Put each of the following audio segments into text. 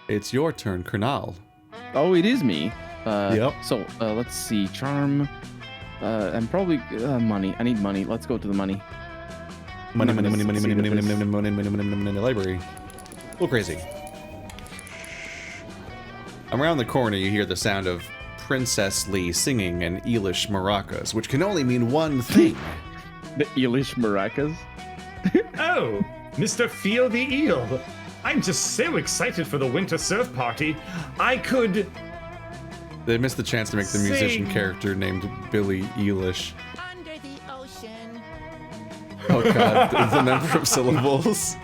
It's your turn, Kernal. Oh, it is me. Yep. So, let's see. Charm. And probably money. I need money. Let's go to the money. Money, library. A little crazy. Around the corner, you hear the sound of Princess Lee singing an Eelish maracas, which can only mean one thing. The Eelish maracas? Oh, Mr. Feel the Eel. I'm just so excited for the winter surf party. I could... They missed the chance to make the musician character named Billy Eilish. Under the ocean. Oh god, the number of syllables.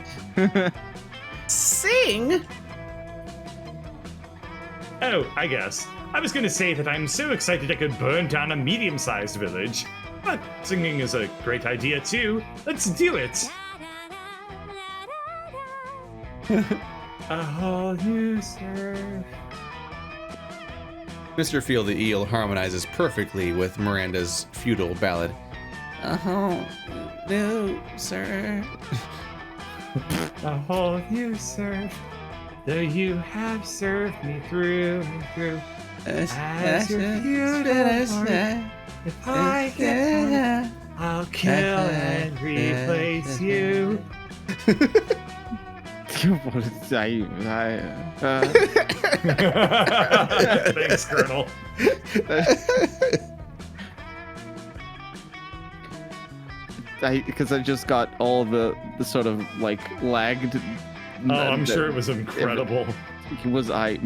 Sing? Oh, I guess. I was gonna say that I'm so excited I could burn down a medium-sized village. But singing is a great idea too. Let's do it. A whole new surf. Mr. Feel the Eel harmonizes perfectly with Miranda's feudal ballad. Oh, no, sir. A whole new surf. Though you have served me through and through. As your feudal heart, if I get one, I'll kill and replace you. Thanks, Colonel. Because I just got all the sort of like lagged. Oh, I'm sure it was incredible. It was I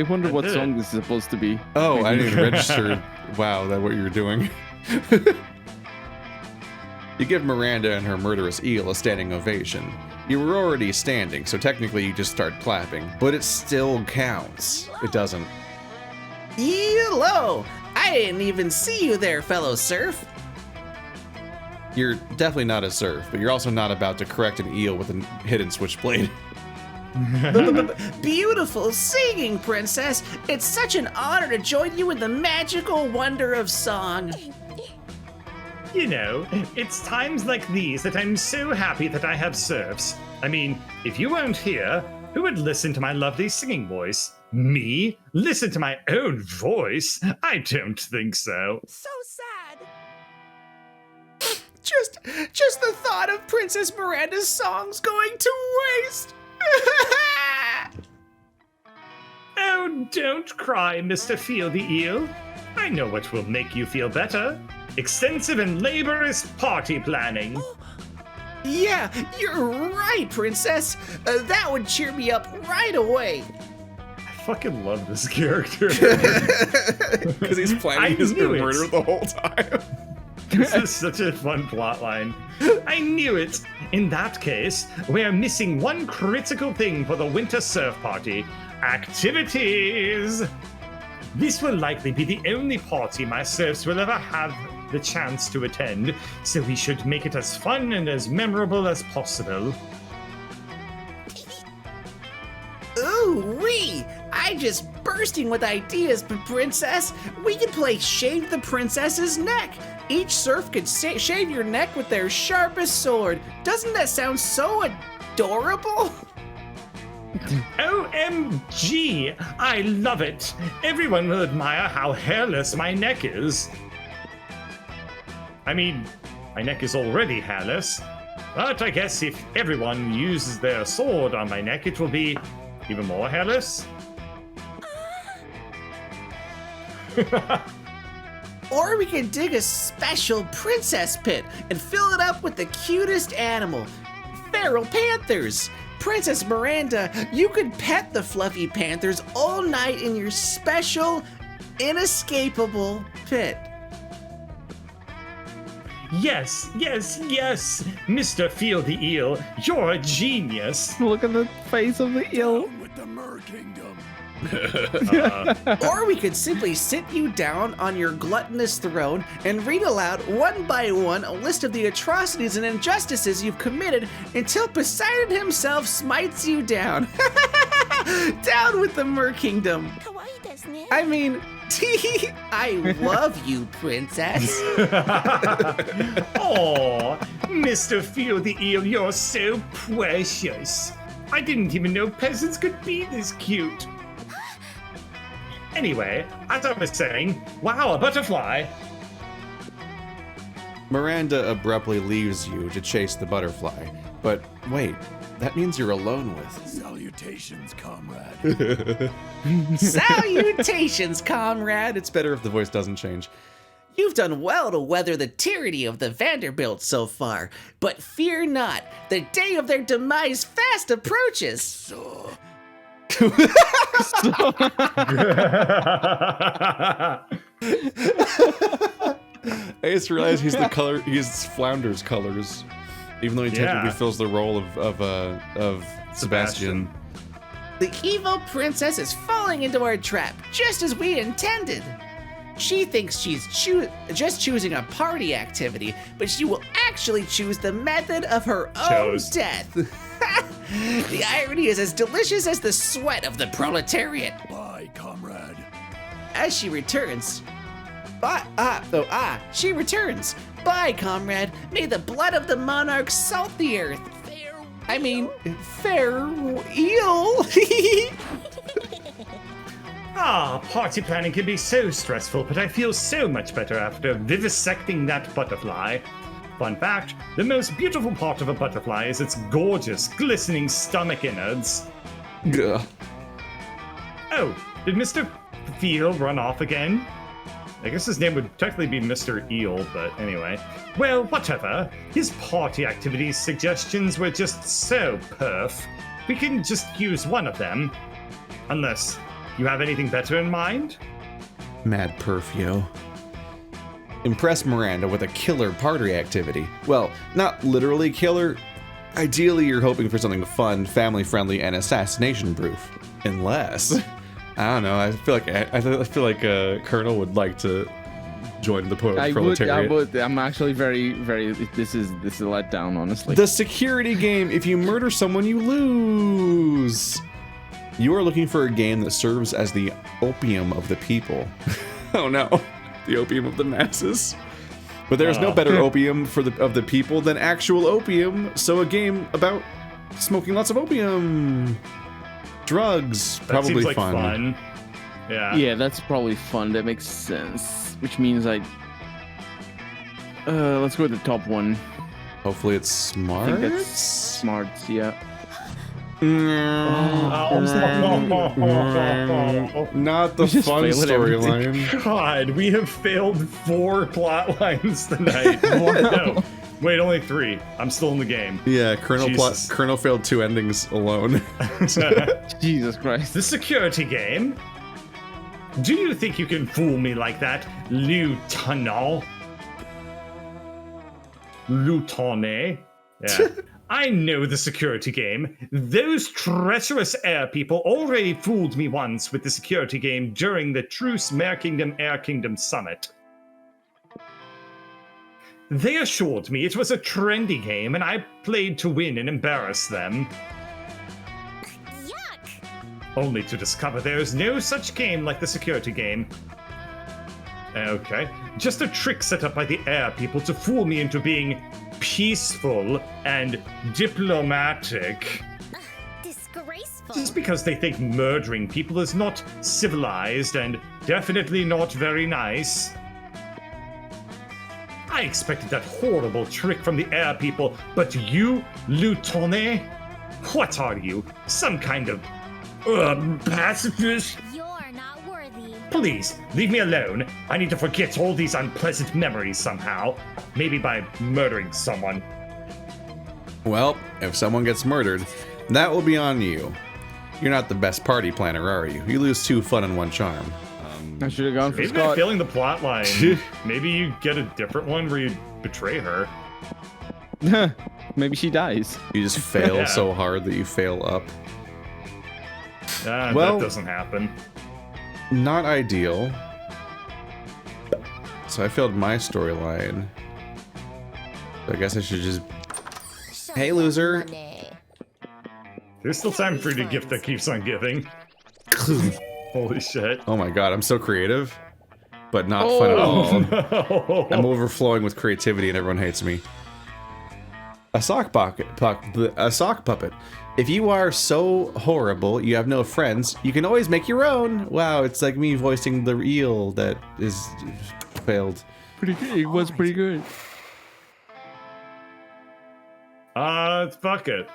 wonder what song this is supposed to be. Oh, I didn't even register. Wow, that what you were doing. You give Miranda and her murderous eel a standing ovation. You were already standing, so technically you just start clapping, but it still counts. It doesn't. Hello! I didn't even see you there, fellow surf. You're definitely not a surf, but you're also not about to correct an eel with a hidden switchblade. Beautiful singing, princess. It's such an honor to join you in the magical wonder of song. You know, it's times like these that I'm so happy that I have serfs. I mean, if you weren't here, who would listen to my lovely singing voice? Me? Listen to my own voice? I don't think so. So sad. Just the thought of Princess Miranda's songs going to waste. Oh, don't cry, Mr. Feel the Eel. I know what will make you feel better. Extensive and laborious party planning. Yeah, you're right, princess. That would cheer me up right away. I fucking love this character. Because he's planning his murder the whole time. This is such a fun plotline. I knew it. In that case, we're missing one critical thing for the winter surf party. Activities! This will likely be the only party my serfs will ever have the chance to attend, so we should make it as fun and as memorable as possible. Ooh-wee! I'm just bursting with ideas, princess. We could play Shave the Princess's Neck. Each serf could shave your neck with their sharpest sword. Doesn't that sound so adorable? OMG! I love it! Everyone will admire how hairless my neck is. I mean, my neck is already hairless, but I guess if everyone uses their sword on my neck, it will be even more hairless. Or we could dig a special princess pit and fill it up with the cutest animal, feral panthers. Princess Miranda, you could pet the fluffy panthers all night in your special, inescapable pit. Yes, yes, yes! Mr. Feel the Eel, you're a genius! Look at the face of the eel. With the Mer Kingdom. Or we could simply sit you down on your gluttonous throne and read aloud one by one a list of the atrocities and injustices you've committed until Poseidon himself smites you down. Down with the Mer Kingdom. I mean, I love you, princess. Oh, Mr. Feel the Eel, you're so precious. I didn't even know peasants could be this cute. Anyway, as I was saying, wow, a butterfly. Miranda abruptly leaves you to chase the butterfly. But wait, that means you're alone with. Salutations, comrade. Salutations, comrade. It's better if the voice doesn't change. You've done well to weather the tyranny of the Vanderbilts so far, but fear not, the day of their demise fast approaches. So, I just realized he's Flounder's colors. Even though he technically fills the role of Sebastian. The evil princess is falling into our trap, just as we intended. She thinks she's just choosing a party activity, but she will actually choose the method of her own death. The irony is as delicious as the sweat of the proletariat. bye, comrade. As she returns, she returns. Bye, comrade. May the blood of the monarch salt the earth. Farewell. Party planning can be so stressful, but I feel so much better after vivisecting that butterfly. Fun fact, the most beautiful part of a butterfly is its gorgeous, glistening stomach innards. Ugh. Oh, did Mr. Feel run off again? I guess his name would technically be Mr. Eel, but anyway. Well, whatever. His party activities suggestions were just so perf. We can just use one of them. Unless you have anything better in mind? Mad Perfio. Impress Miranda with a killer party activity. Well, not literally killer. Ideally, you're hoping for something fun, family-friendly, and assassination-proof. Unless, I don't know. I feel like Colonel would like to join the proletariat. I would. I'm actually very. This is a letdown, honestly. The security game. If you murder someone, you lose. You are looking for a game that serves as the opium of the people. Oh no, the opium of the masses. But there's no better opium of the people than actual opium. So a game about smoking lots of opium. Drugs, That probably seems like fun. Yeah. Yeah, that's probably fun. That makes sense. Which means let's go with the top one. Hopefully it's smart. I think that's smart. Yeah. Not the just fun fail at everything. storyline. God, we have failed 4 plot lines tonight. No, wait, only 3. I'm still in the game. Yeah, Jesus. Colonel failed 2 endings alone. Jesus Christ. The security game? Do you think you can fool me like that, Lieutenant? Lieutenant? Yeah. I know the security game. Those treacherous air people already fooled me once with the security game during the Truce Mare Kingdom Air Kingdom Summit. They assured me it was a trendy game and I played to win and embarrass them. Only to discover there is no such game like the security game. Okay, just a trick set up by the air people to fool me into being peaceful and diplomatic. Disgraceful. Just because they think murdering people is not civilized and definitely not very nice. I expected that horrible trick from the air people, but you, Lieutenant? What are you? Some kind of pacifist? You're not worthy. Please, leave me alone. I need to forget all these unpleasant memories somehow. Maybe by murdering someone. Well, if someone gets murdered, that will be on you. You're not the best party planner, are you? You lose 2 fun and 1 charm. I should have gone for Maybe I'm Scott. failing the plot line. Maybe you get a different one where you betray her. Maybe she dies. You just fail Yeah. so hard that you fail up. That doesn't happen. Not ideal. So I failed my storyline. So I guess I should just... Hey, loser. Money. There's still time for you to gift that keeps on giving. Holy shit. Oh my god, I'm so creative, but not fun at all. No. I'm overflowing with creativity and everyone hates me. A sock puppet. If you are so horrible you have no friends, you can always make your own. Wow, it's like me voicing the eel that is failed. Pretty good. It was pretty good. Fuck it.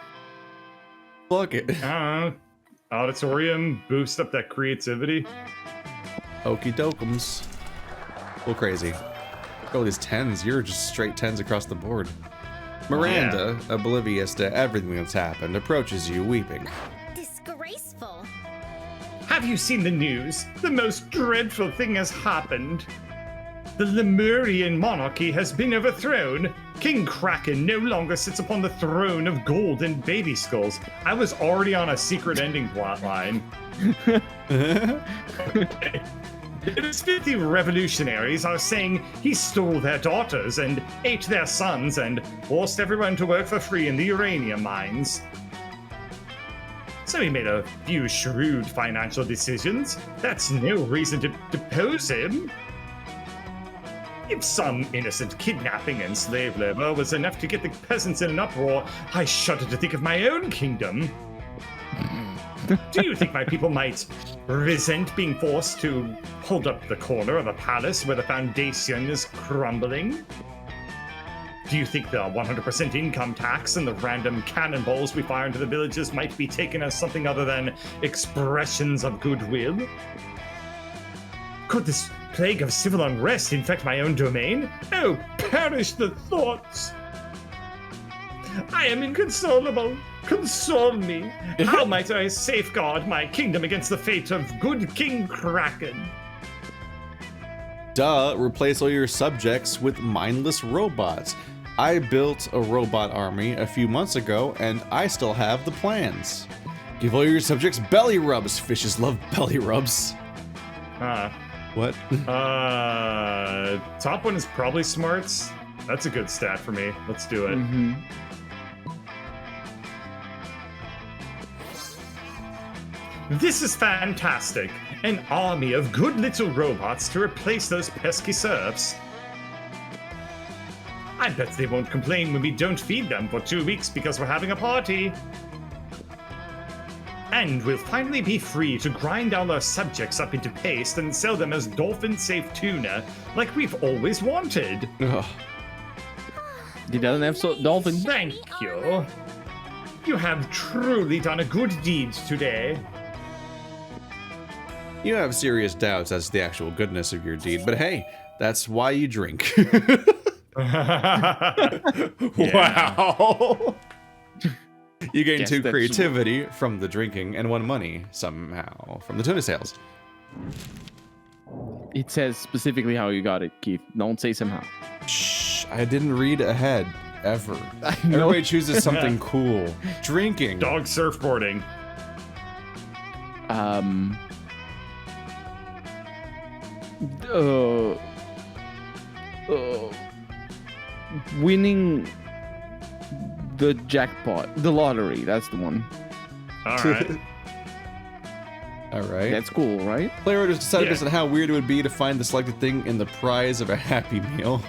Fuck it. Auditorium, boost up that creativity. Okie dokums. Go crazy. Look at all these 10s. You're just straight 10s across the board. Miranda, oblivious to everything that's happened, approaches you weeping. Disgraceful. Have you seen the news? The most dreadful thing has happened. The Lemurian monarchy has been overthrown. King Kraken no longer sits upon the throne of gold and baby skulls. I was already on a secret ending plotline. His 50 revolutionaries are saying he stole their daughters and ate their sons and forced everyone to work for free in the uranium mines. So he made a few shrewd financial decisions. That's no reason to depose him. If some innocent kidnapping and slave labor was enough to get the peasants in an uproar, I shudder to think of my own kingdom. Do you think my people might resent being forced to hold up the corner of a palace where the foundation is crumbling? Do you think the 100% income tax and the random cannonballs we fire into the villages might be taken as something other than expressions of goodwill? Could this plague of civil unrest infect my own domain? Oh, perish the thoughts! I am inconsolable. Console me. How might I safeguard my kingdom against the fate of good King Kraken? Duh, replace all your subjects with mindless robots. I built a robot army a few months ago, and I still have the plans. Give all your subjects belly rubs. Fishes love belly rubs. What? Top one is probably smarts. That's a good stat for me. Let's do it. Mm-hmm. This is fantastic. An army of good little robots to replace those pesky serfs. I bet they won't complain when we don't feed them for 2 weeks because we're having a party. And we'll finally be free to grind all our subjects up into paste and sell them as dolphin-safe tuna, like we've always wanted. Ugh. He doesn't have dolphins. Thank you. You have truly done a good deed today. You have serious doubts as to the actual goodness of your deed, but hey, that's why you drink. Wow. You gain Guess 2 that's- creativity from the drinking and 1 money somehow from the tuna sales. It says specifically how you got it, Keith. Don't say somehow. Shh, I didn't read ahead ever. I know. Everybody chooses something cool. Drinking. Dog surfboarding. Winning the jackpot, the lottery. That's the one. All right. All right. That's cool, right? Player has decided Yeah. based on how weird it would be to find the selected thing in the prize of a Happy Meal.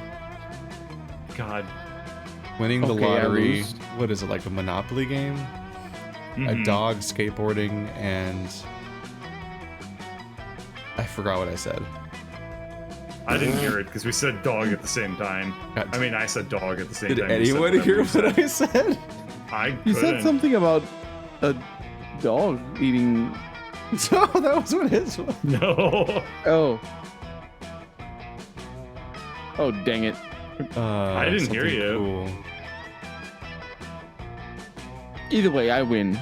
God. Winning the Okay, I lottery. lose. What is it, like a Monopoly game? A Mhm. dog skateboarding and... I forgot what I said. I didn't hear it because we said dog at the same time. God. I mean, I said dog at the same Did time. you said anyone whatever hear you said. what I said? I You couldn't. said something about a dog eating. No, that was what his was. No. Oh. Oh, dang it. I didn't hear something you. Cool. Either way, I win.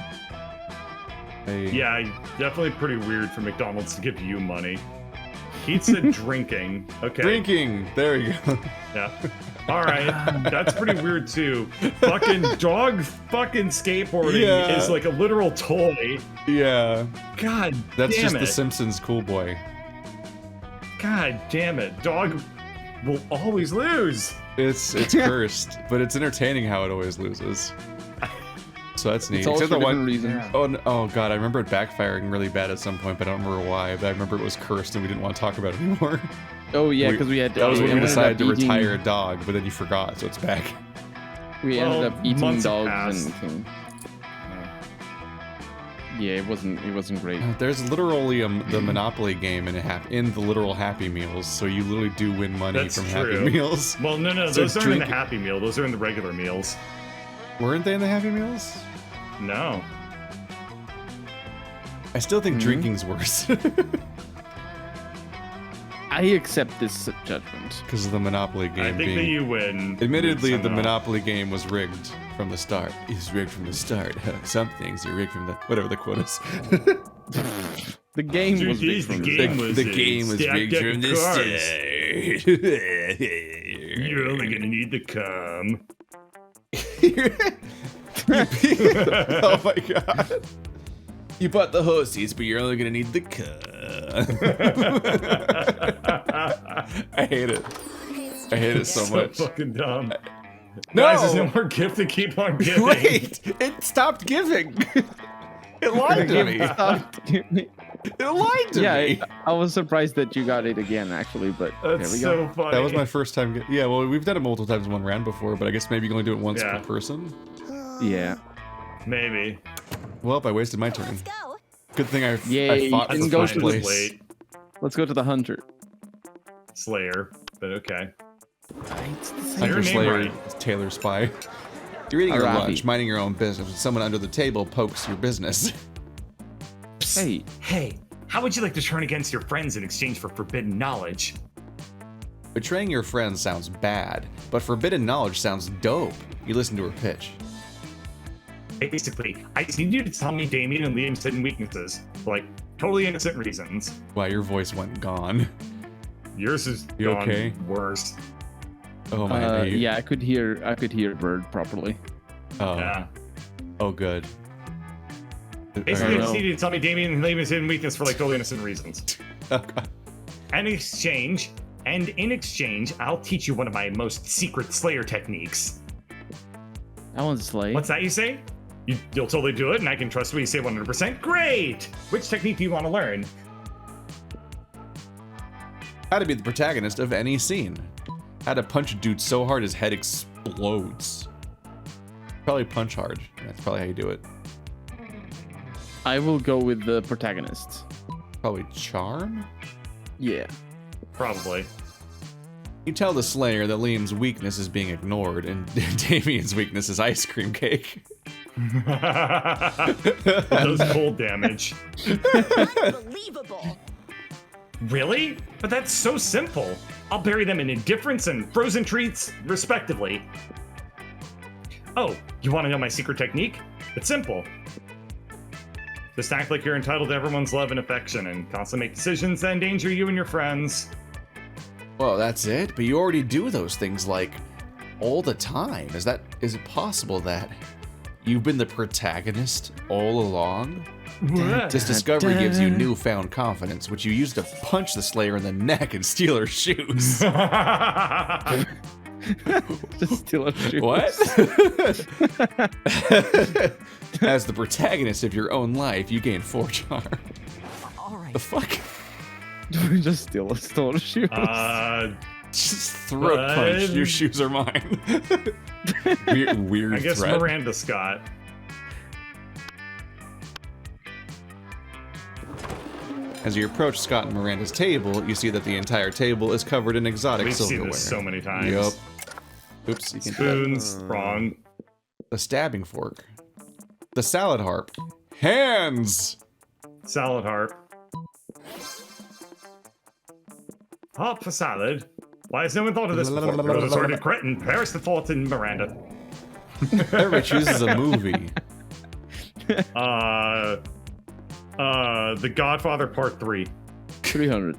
Hey. Yeah, definitely pretty weird for McDonald's to give you money. Keith said drinking. Okay. Drinking. There you go. Yeah. All right. That's pretty weird too. Fucking dog fucking skateboarding Yeah. is like a literal toy. Yeah. God That's damn just it. the Simpsons cool boy. God damn it. Dog will always lose. It's cursed, but it's entertaining how it always loses. So that's neat. It's all for Except the different one. reasons. Oh, oh god, I remember it backfiring really bad at some point, but I don't remember why. But I remember it was cursed and we didn't want to talk about it anymore. Oh yeah, because we had. That was when we ended decided up to eating- retire a dog, but then you forgot, so it's back. We ended up eating months have dogs passed. and. Yeah, it wasn't great. There's literally the Monopoly game in the literal Happy Meals, so you literally do win money That's from true. Happy Meals. Well, no, So those aren't in the drink- Happy Meal. Those are in the regular meals. Weren't they in the Happy Meals? No. I still think Mhm. drinking's worse I accept this judgment. because of the Monopoly game I think being. that you win. Admittedly, the somehow. Monopoly game was rigged from the start. It's rigged from the start. Some things are rigged from the whatever the quote is. The game was big Geez, from the the game start. was the game was stacked rigged up from the cards. start. You're only gonna need the cum. Oh my god. You bought the hosies, but you're only gonna need the I hate it. I hate it so much. fucking dumb. No! Guys, there's no more gift to keep on giving. Wait! It stopped giving! It lied to me! It lied to Yeah, me! I was surprised that you got it again, actually, but That's there we go. so funny. That was my first time. Yeah, well, we've done it multiple times in one round before, but I guess maybe you can only do it once Yeah. per person. Yeah. Maybe. Well, I wasted my turn. Let's go. Good thing I Yay, fought you for didn't go first to the place. Late. Let's go to the hunter. Slayer, but okay. Hunter your name Slayer, right. Taylor Spy. You're eating your Arabi. lunch, minding your own business, and someone under the table pokes your business. Hey, Hey, how would you like to turn against your friends in exchange for forbidden knowledge? Betraying your friends sounds bad, but forbidden knowledge sounds dope. You listen to her pitch. Basically, I just need you to tell me Damien and Liam's hidden weaknesses, for, like, totally innocent reasons. Wow, your voice went gone. Yours is You gone okay? worse. Oh my. yeah, I could hear Bird properly. Oh, Yeah. oh, good. Basically, I just know. need you to tell me Damien and Liam's hidden weakness for, like, totally innocent reasons. Oh, God. And in exchange, I'll teach you one of my most secret Slayer techniques. I want to slay. What's that you say? You'll totally do it, and I can trust what you say 100%? Great! Which technique do you want to learn? How to be the protagonist of any scene. How to punch a dude so hard his head explodes. Probably punch hard. That's probably how you do it. I will go with the protagonist. Probably charm? Yeah. Probably. You tell the Slayer that Liam's weakness is being ignored and Damien's weakness is ice cream cake. Those cold damage. Unbelievable. Really? But that's so simple. I'll bury them in indifference and frozen treats, respectively. Oh, you want to know my secret technique? It's simple. Just act like you're entitled to everyone's love and affection and constantly make decisions that endanger you and your friends. Well, that's it. But you already do those things like all the time. Is it possible that you've been the protagonist all along? This discovery gives you newfound confidence, which you use to punch the Slayer in the neck and steal her shoes. Just steal a shoe. What? As the protagonist of your own life, you gain 4 charm. All right. The fuck? Just steal a shoe. Just throat What? punch. Your shoes are mine. weird I guess threat. Miranda Scott. As you approach Scott and Miranda's table, you see that the entire table is covered in exotic We've silverware. seen this so many times. Yup. Oops, you can Spoons, wrong. The stabbing fork. The salad harp. Hands! Salad harp. Harp for salad? Why has no one thought of this before? You're the sordid cretin. Perish the thought in Miranda. Everybody chooses a movie. The Godfather Part 3. 300.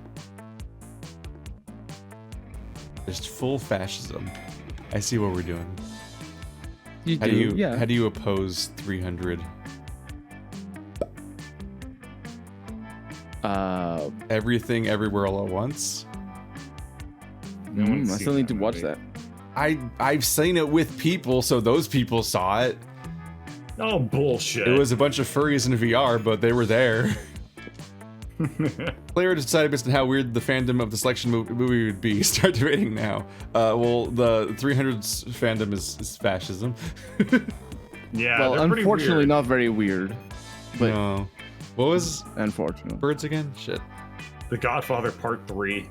Just full fascism. I see what we're doing. You How do, do you yeah. how do you oppose 300? Everything everywhere all at once? No one's I seen still need to that watch movie. that. I've seen it with people, so those people saw it. Oh, bullshit. It was a bunch of furries in VR, but they were there. Player decided based on how weird the fandom of the selection movie would be. Start debating now. Well, the 300s fandom is fascism. Yeah, Well, they're pretty unfortunately, weird. not very weird. But No. What was unfortunate. birds again? Shit. The Godfather Part 3.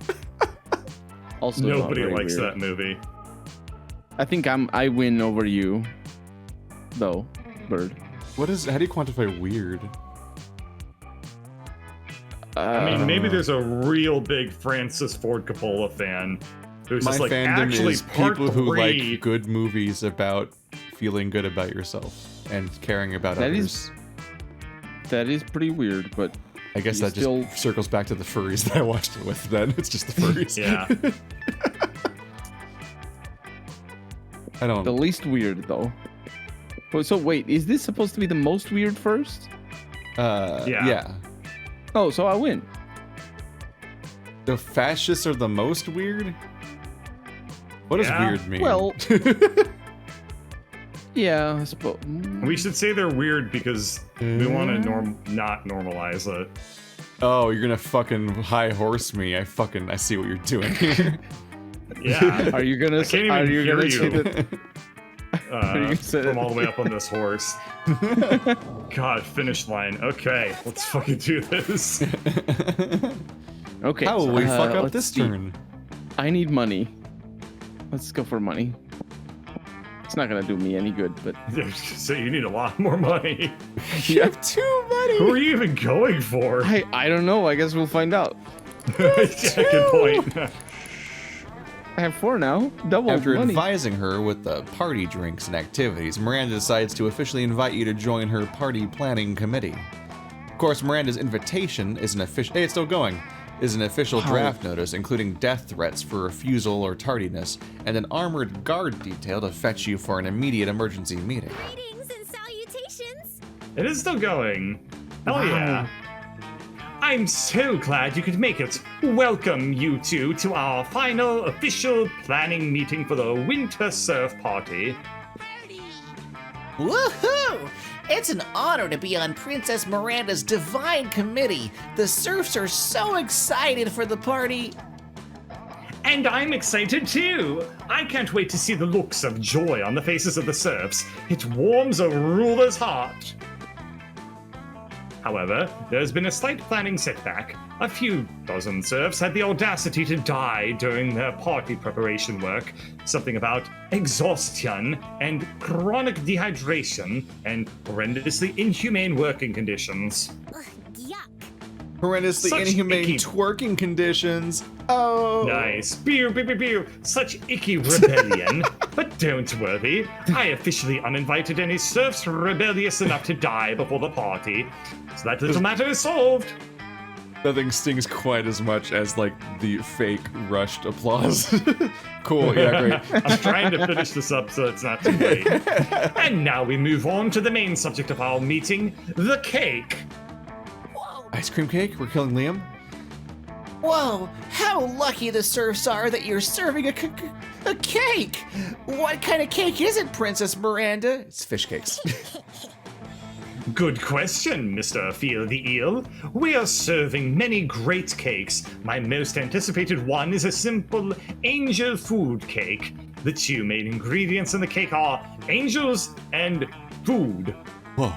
Also, not Nobody very likes weird. that movie. I think I win over you, though, Bird. How do you quantify weird? I mean, Uh, maybe there's a real big Francis Ford Coppola fan who's My just like, fandom actually, is part people who 3... like good movies about feeling good about yourself and caring about That others. that is pretty weird, but I guess you that still- just circles back to the furries that I watched it with then. It's just the furries. Yeah. I don't... the least weird though. So wait, is this supposed to be the most weird first? yeah. Oh, so I win. The fascists are the most weird? What does Yeah. weird mean? Well, yeah, I suppose. We should say they're weird because we want to not normalize it. oh, you're gonna fucking high horse me. I see what you're doing here. Yeah. Are you gonna? I can't Are even you hear gonna say you. that? you gonna say from that- all the way up on this horse. God, finish line. Okay, let's fucking do this. Okay. How will we fuck up let's this see. turn? I need money. Let's go for money. It's not gonna do me any good, but So you need a lot more money. You have too many! Who are you even going for? I don't know. I guess we'll find out. Yeah, good point. I have 4 now. Double After money. advising her with the party drinks and activities, Miranda decides to officially invite you to join her party planning committee. Of course, Miranda's invitation is an official... Hey, it's still going. Is an official Wow. draft notice, including death threats for refusal or tardiness, and an armored guard detail to fetch you for an immediate emergency meeting. Greetings and salutations. It is still going. Hell yeah. I'm so glad you could make it. Welcome, you two, to our final official planning meeting for the Winter Surf Party. Woohoo! It's an honor to be on Princess Miranda's divine committee. The serfs are so excited for the party. And I'm excited too. I can't wait to see the looks of joy on the faces of the serfs. It warms a ruler's heart. However, there's been a slight planning setback. A few dozen serfs had the audacity to die during their party preparation work. Something about exhaustion and chronic dehydration and horrendously inhumane working conditions. Ugh, yuck. Horrendously Such inhumane icky- twerking conditions. Oh. Nice. Beer, beer, beer, beer. Such icky rebellion. But don't worry. I officially uninvited any serfs rebellious enough to die before the party. So that little matter is solved. Nothing stings quite as much as, like, the fake rushed applause. Cool, yeah, great. I'm trying to finish this up so it's not too late. And now we move on to the main subject of our meeting, the cake. Ice cream cake? We're killing Liam? Whoa, how lucky the serfs are that you're serving a cake! What kind of cake is it, Princess Miranda? It's fish cakes. Good question, Mr. Feel the Eel. We are serving many great cakes. My most anticipated one is a simple angel food cake. The two main ingredients in the cake are angels and food. Whoa.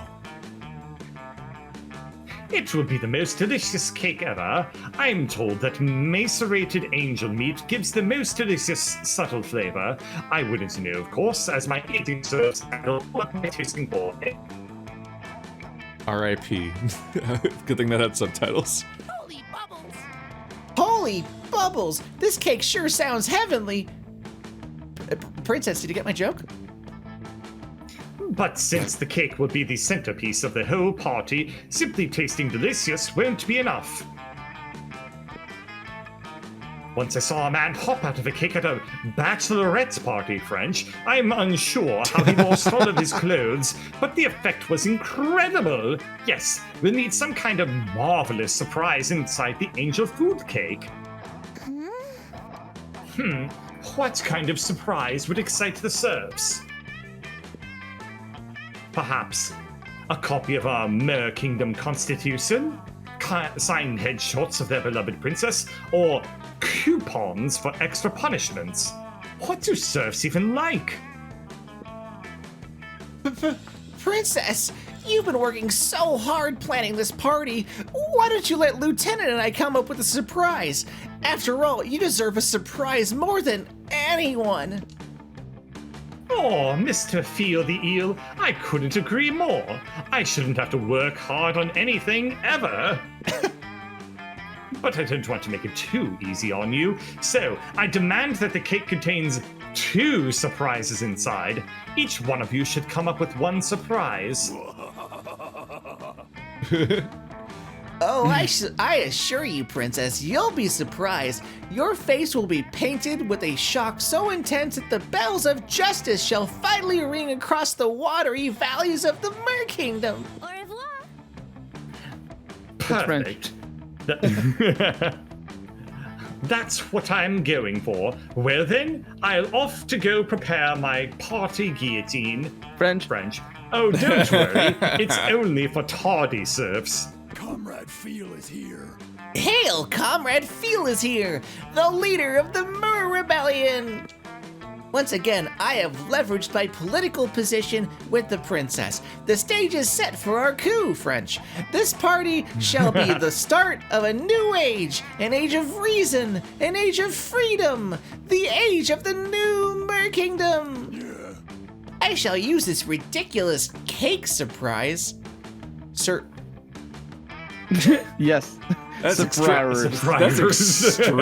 It will be the most delicious cake ever. I'm told that macerated angel meat gives the most delicious, subtle flavor. I wouldn't know, of course, as my eating serves handle what my tasting for. R.I.P. Good thing that had subtitles. Holy bubbles. Holy bubbles! This cake sure sounds heavenly. Princess, did you get my joke? But since the cake will be the centerpiece of the whole party, simply tasting delicious won't be enough. Once I saw a man hop out of a cake at a bachelorette party, French. I'm unsure how he lost all of his clothes, but the effect was incredible. Yes, we'll need some kind of marvelous surprise inside the angel food cake. What kind of surprise would excite the serfs? Perhaps a copy of our Mer Kingdom Constitution, signed headshots of their beloved princess, or coupons for extra punishments. What do serfs even like? Princess, you've been working so hard planning this party. Why don't you let Lieutenant and I come up with a surprise? After all, you deserve a surprise more than anyone. Oh, Mr. Feel the Eel, I couldn't agree more. I shouldn't have to work hard on anything ever. But I don't want to make it too easy on you, so I demand that the cake contains 2 surprises inside. Each one of you should come up with 1 surprise. Oh, I assure you, Princess, you'll be surprised. Your face will be painted with a shock so intense that the bells of justice shall finally ring across the watery valleys of the Mer Kingdom. Au revoir. Perfect. That's what I'm going for. Well then, I'll off to go prepare my party guillotine. French. Oh, don't worry. It's only for tardy serfs. Comrade Feel is here. Hail, Comrade Feel is here, the leader of the Mer Rebellion. Once again, I have leveraged my political position with the princess. The stage is set for our coup, French. This party shall be the start of a new age, an age of reason, an age of freedom, the age of the new Mer Kingdom. I shall use this ridiculous cake surprise. Sir, Yes. That's Surprise.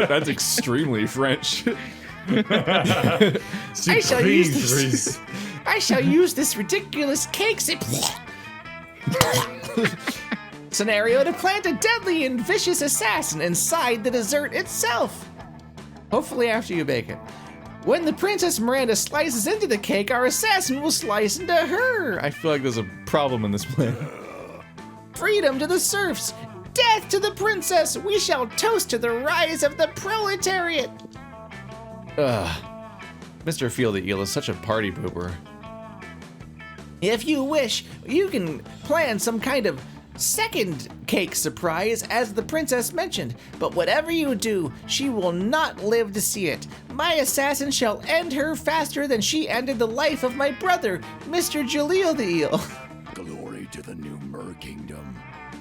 That's extremely French. I shall use this ridiculous cake scenario to plant a deadly and vicious assassin inside the dessert itself. Hopefully after you bake it. When the Princess Miranda slices into the cake, our assassin will slice into her. I feel like there's a problem in this plan. Freedom to the serfs, death to the princess. We shall toast to the rise of the proletariat. Ugh. Mr. Feel the Eel is such a party pooper. If you wish, you can plan some kind of second cake surprise as the princess mentioned, but whatever you do, she will not live to see it. My assassin shall end her faster than she ended the life of my brother, Mr. Jaleel the Eel. Glory to the new Mer Kingdom.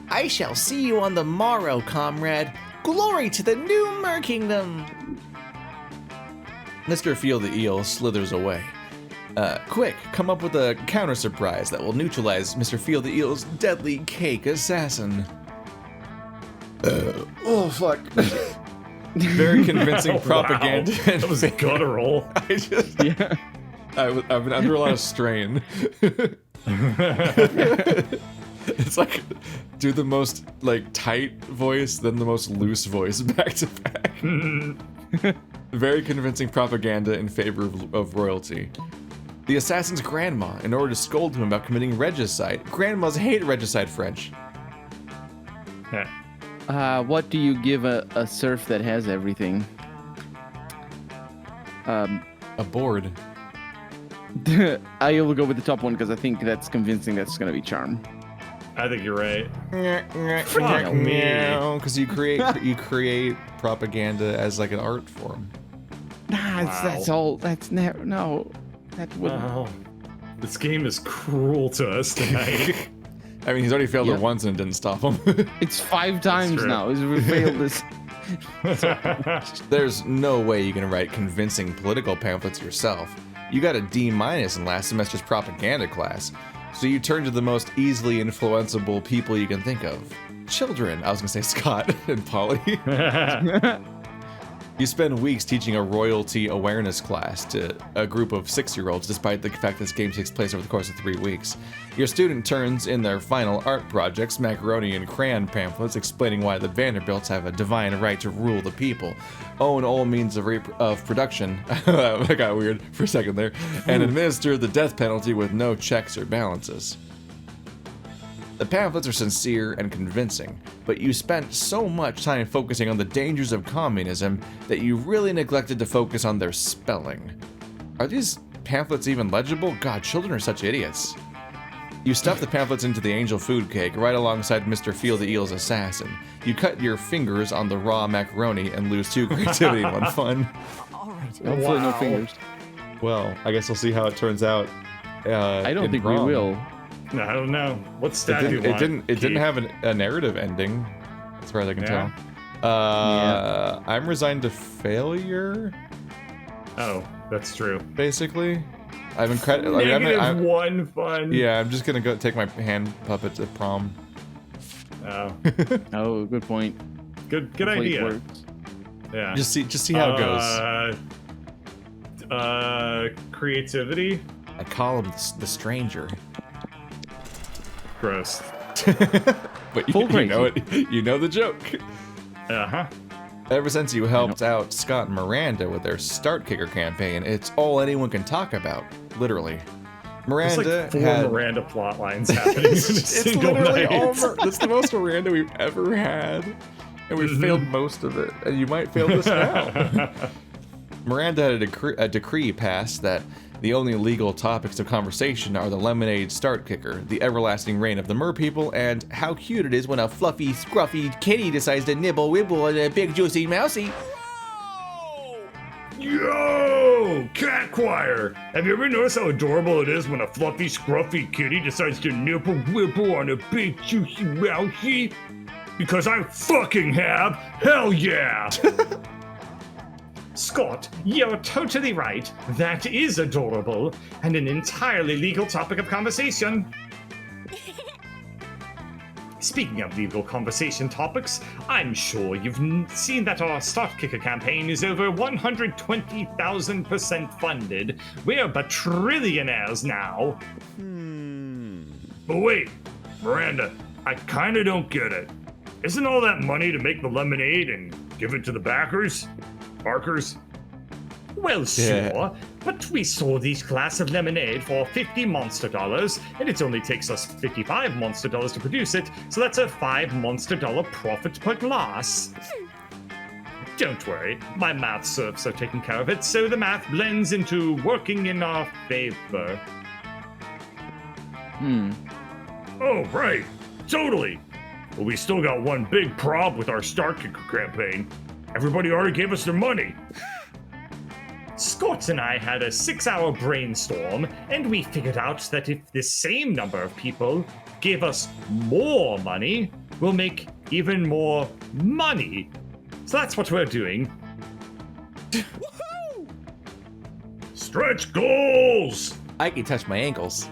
I shall see you on the morrow, comrade. Glory to the new Mer Kingdom. Mr. Feel the Eel slithers away. Quick, come up with a counter surprise that will neutralize Mr. Feel the Eel's deadly cake assassin. Oh, fuck. Very convincing propaganda. Wow. That was guttural. Yeah. I've been under a lot of strain. It's like, do the most, like, tight voice, then the most loose voice, back to back. Very convincing propaganda in favor of royalty. The assassin's grandma, in order to scold him about committing regicide. Grandmas hate regicide, French. What do you give a serf that has everything? A board. I will go with the top one because I think that's convincing. That's gonna be charm. I think you're right. Fuck me. Because you create propaganda as like an art form. Nah, that's all. That's never. No, that wouldn't. Wow. This game is cruel to us tonight. I mean, he's already failed Yeah. it once and it didn't stop him. It's 5 times true. now. We failed this. There's no way you can write convincing political pamphlets yourself. You got a D- in last semester's propaganda class, so you turn to the most easily influenceable people you can think of. Children. I was gonna say Scott and Polly. You spend weeks teaching a royalty awareness class to a group of 6-year-olds, despite the fact this game takes place over the course of 3 weeks. Your student turns in their final art projects macaroni and crayon pamphlets explaining why the Vanderbilts have a divine right to rule the people, own all means of production, that got weird for a second there, and administer the death penalty with no checks or balances. The pamphlets are sincere and convincing, but you spent so much time focusing on the dangers of communism that you really neglected to focus on their spelling. Are these pamphlets even legible? God, children are such idiots. You stuff the pamphlets into the angel food cake right alongside Mr. Feel the Eel's assassin. You cut your fingers on the raw macaroni and lose 2 creativity and 1 fun. Hopefully no fingers. Well, I guess we'll see how it turns out. I don't think prom. we will. No, I don't know. What stat do you It want? didn't have a narrative ending, as far as I can Yeah. tell. I'm resigned to failure. Oh, that's true. Basically, I've been credit. Negative 1 fun. Yeah, I'm just gonna go take my hand puppet to prom. Oh, Oh, good point. good Hopefully it idea. works. Yeah. Just see how it goes. Creativity. I call him the stranger. Gross. But Full you know crazy. it. You know the joke. Uh-huh. Ever since you helped out Scott and Miranda with their Start Kicker campaign, it's all anyone can talk about. Literally. There's Miranda like 4 had. Miranda plot lines happening in a It's single literally night. all. It's the most Miranda we've ever had, and we failed most of it. And you might fail this now. Miranda had a decree passed that the only legal topics of conversation are the lemonade start kicker, the everlasting reign of the mer people, and how cute it is when a fluffy, scruffy kitty decides to nibble wibble at a big juicy mousy. Yo, cat choir! Have you ever noticed how adorable it is when a fluffy, scruffy kitty decides to nibble wibble on a big juicy mousey? Because I fucking have! Hell yeah! Scott, you're totally right. That is adorable, and an entirely legal topic of conversation. Speaking of legal conversation topics, I'm sure you've seen that our Start Kicker campaign is over 120,000% funded. We're batrillionaires now. But wait, Miranda, I kinda don't get it. Isn't all that money to make the lemonade and give it to the backers? Barkers? Well, sure, Yeah. but we sold each glass of lemonade for 50 monster dollars, and it only takes us 55 monster dollars to produce it, so that's a 5 monster dollar profit per glass. Don't worry, my math serfs are taking care of it, so the math blends into working in our favor. Oh, right, totally. But we still got one big problem with our Start Kicker campaign. Everybody already gave us their money. Scott and I had a 6-hour brainstorm, and we figured out that if the same number of people gave us more money, we'll make even more money. So that's what we're doing. Stretch goals! I can touch my ankles.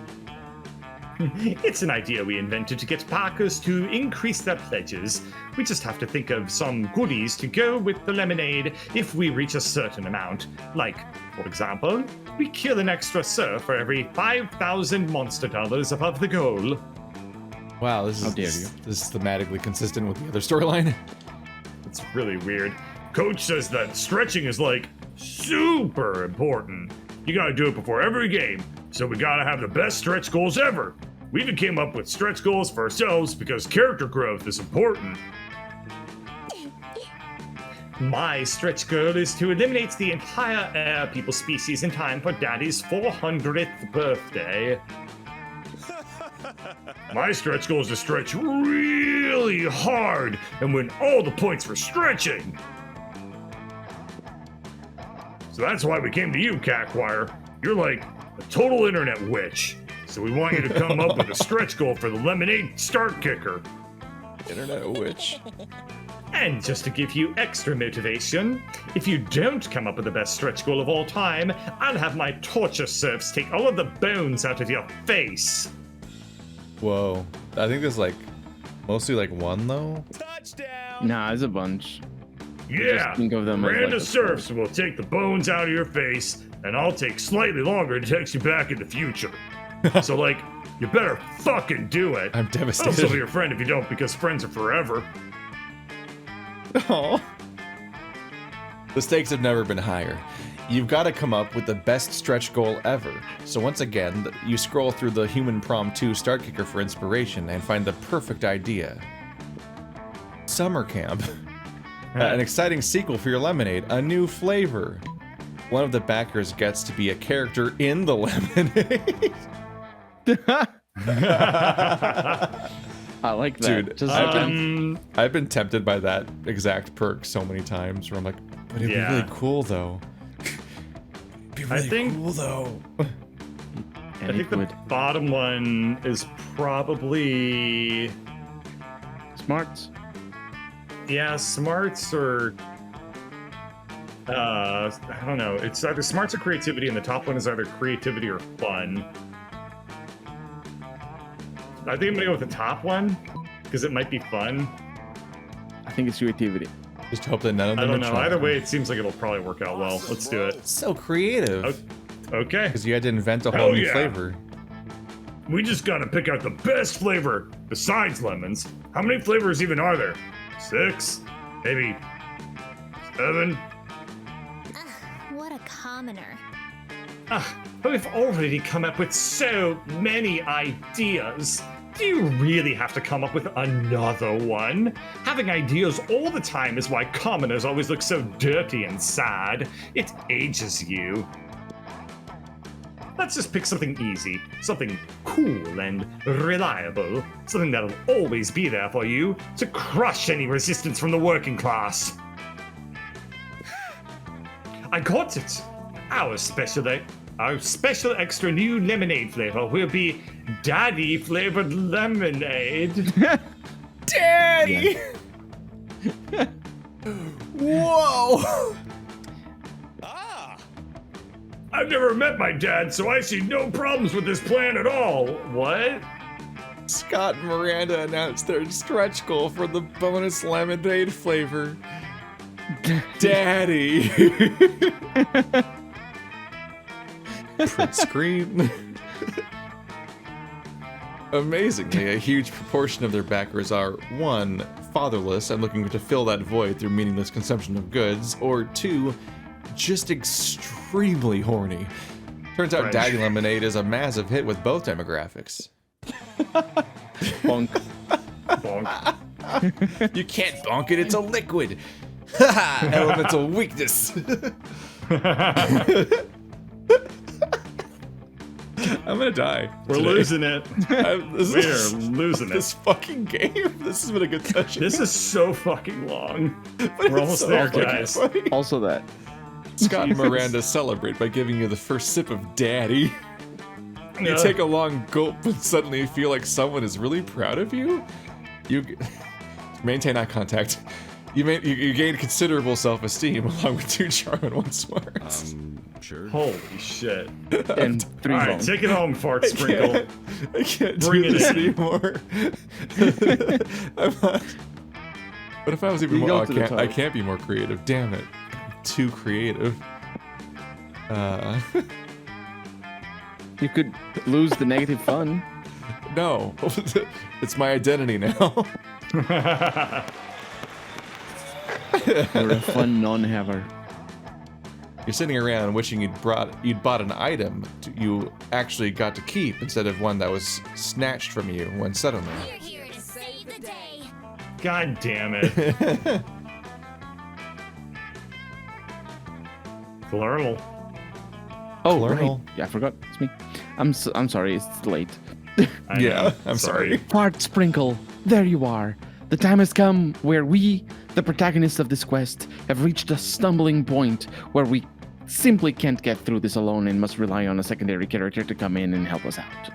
It's an idea we invented to get Parkers to increase their pledges. We just have to think of some goodies to go with the lemonade if we reach a certain amount. Like, for example, we kill an extra surf for every 5,000 monster dollars above the goal. Wow, this is How dare you. This is thematically consistent with the other storyline. It's really weird. Coach says that stretching is like super important. You gotta do it before every game, so we gotta have the best stretch goals ever. We even came up with stretch goals for ourselves because character growth is important. My stretch goal is to eliminate the entire air people species in time for Daddy's 400th birthday. My stretch goal is to stretch really hard and win all the points for stretching. So that's why we came to you, Cat Choir. You're like a total internet witch. So we want you to come up with a stretch goal for the lemonade start kicker. Internet witch. And just to give you extra motivation, if you don't come up with the best stretch goal of all time, I'll have my torture serfs take all of the bones out of your face. Whoa. I think there's like mostly like one though. Nah, there's a bunch. Yeah, Just think of them as, Miranda like, a serfs will take the bones out of your face, and I'll take slightly longer to text you back in the future. So, like, you better fucking do it. I'm I'll devastated. still be your friend if you don't, because friends are forever. Aw. The stakes have never been higher. You've got to come up with the best stretch goal ever. So once again, you scroll through the Human Prom 2 Start Kicker for inspiration and find the perfect idea. Summer Camp. An exciting sequel for your lemonade, a new flavor. One of the backers gets to be a character in the lemonade. I like that. Dude, Just I've been tempted by that exact perk so many times where I'm like, but it'd be really cool though. It'd be really cool though. I think the bottom one is probably smarts. Yeah, smarts or I don't know. It's either smarts or creativity, and the top one is either creativity or fun. I think I'm gonna go with the top one because it might be fun. I think it's creativity. Just hope that none of them. I don't know. Either way, it seems like it'll probably work out well. Let's do it. So creative. Okay. Because you had to invent a whole new flavor. We just gotta pick out the best flavor besides lemons. How many flavors even are there? 6? Maybe 7? What a commoner. But we've already come up with so many ideas. Do you really have to come up with another one? Having ideas all the time is why commoners always look so dirty and sad. It ages you. Let's just pick something easy, something cool and reliable, something that'll always be there for you to crush any resistance from the working class. I got it! Our special extra new lemonade flavor will be daddy flavored lemonade. Daddy! Whoa! I've never met my dad, so I see no problems with this plan at all. What? Scott and Miranda announced their stretch goal for the bonus lemonade flavor. Daddy! Print screen. Amazingly, a huge proportion of their backers are 1. Fatherless and looking to fill that void through meaningless consumption of goods, or 2. Just extremely horny. Turns out Daddy Lemonade is a massive hit with both demographics. Bonk. Bonk. You can't bonk it, it's a liquid. Haha, elemental weakness. I'm gonna die. We're today. losing it. We're losing it. This fucking game. This has been a good session. This is so fucking long. We're almost there, guys. Funny. Also that. Scott and Miranda celebrate by giving you the first sip of Daddy. You take a long gulp and suddenly feel like someone is really proud of you. You maintain eye contact. You gain considerable self-esteem along with 2 charm and 1 smarts. Sure. Holy shit. And 3 All right, bonk. take it home, Fart Sprinkle. I can't Bring do it this in. anymore. But if I was even You more, go to the I top. can't be more creative. Damn it. Too creative. You could lose the negative fun. No. It's my identity now. You're a fun non-haver. You're sitting around wishing you'd bought an item you actually got to keep instead of one that was snatched from you when suddenly. We're here to save the day. God damn it. Flurnal. Oh, Plural. right. Yeah, I forgot. It's me. I'm sorry. It's late. I Yeah, know. I'm sorry. Fart Sprinkle, there you are. The time has come where we, the protagonists of this quest, have reached a stumbling point where we simply can't get through this alone and must rely on a secondary character to come in and help us out.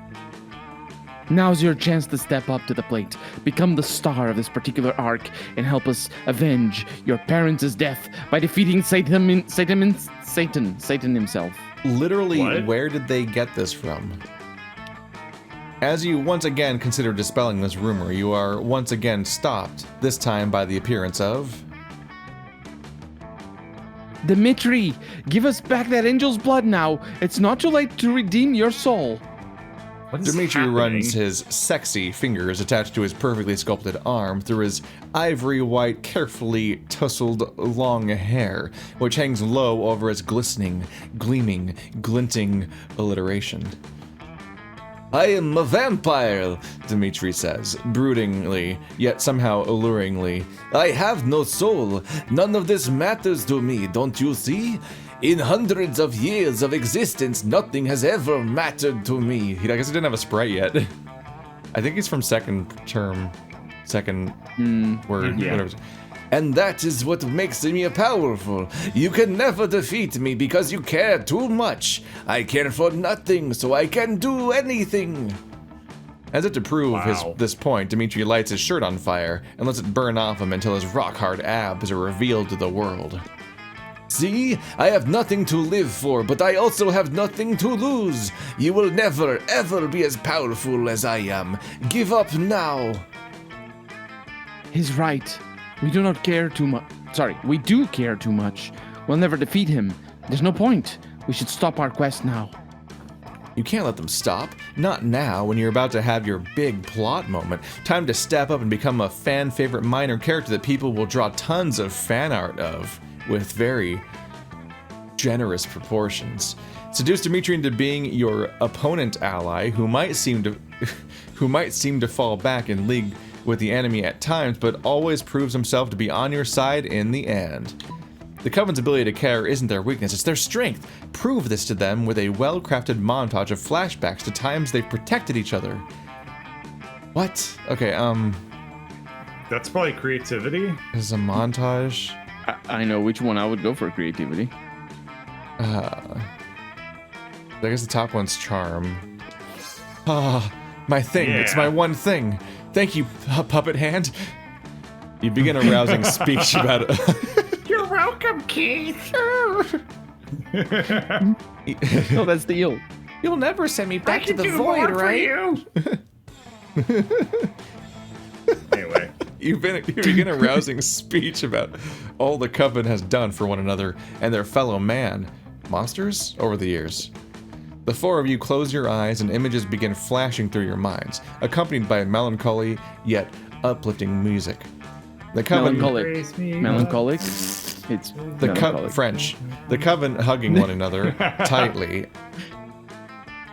Now's your chance to step up to the plate, become the star of this particular arc, and help us avenge your parents' death by defeating Satan himself. Literally, What? where did they get this from? As you once again consider dispelling this rumor, you are once again stopped, this time by the appearance of... Dimitri, give us back that angel's blood now. It's not too late to redeem your soul. What is Dimitri happening? runs his sexy fingers attached to his perfectly sculpted arm through his ivory white, carefully tousled long hair, which hangs low over his glistening, gleaming, glinting alliteration. I am a vampire, Dimitri says, broodingly, yet somehow alluringly. I have no soul. None of this matters to me, don't you see? In hundreds of years of existence, nothing has ever mattered to me. I guess he didn't have a sprite yet. I think he's from second word, yeah. whatever. And that is what makes me powerful. You can never defeat me because you care too much. I care for nothing, so I can do anything. As if to prove this point, Dimitri lights his shirt on fire and lets it burn off him until his rock-hard abs are revealed to the world. See, I have nothing to live for, but I also have nothing to lose. You will never, ever be as powerful as I am. Give up now. He's right. We do not care too much. Sorry, we do care too much. We'll never defeat him. There's no point. We should stop our quest now. You can't let them stop. Not now, when you're about to have your big plot moment. Time to step up and become a fan-favorite minor character that people will draw tons of fan art of, with very generous proportions. Seduce Dimitri into being your opponent ally, who might seem to fall back in league with the enemy at times, but always proves himself to be on your side in the end. The Coven's ability to care isn't their weakness, it's their strength. Prove this to them with a well-crafted montage of flashbacks to times they've protected each other. What? Okay, That's probably creativity. This is a montage. I know which one I would go for creativity. I guess the top one's charm. Ah, my thing. Yeah. It's my one thing. Thank you, puppet hand. You begin a rousing speech about it. You're welcome, Keith. No, that's the eel. You'll never send me back I to can the do void, more for right? you. Anyway. You begin a rousing speech about all the Coven has done for one another and their fellow man, monsters, over the years. The four of you close your eyes and images begin flashing through your minds, accompanied by melancholy yet uplifting music. The Coven, Melancholic. It's the melancholic. French, the Coven hugging one another tightly.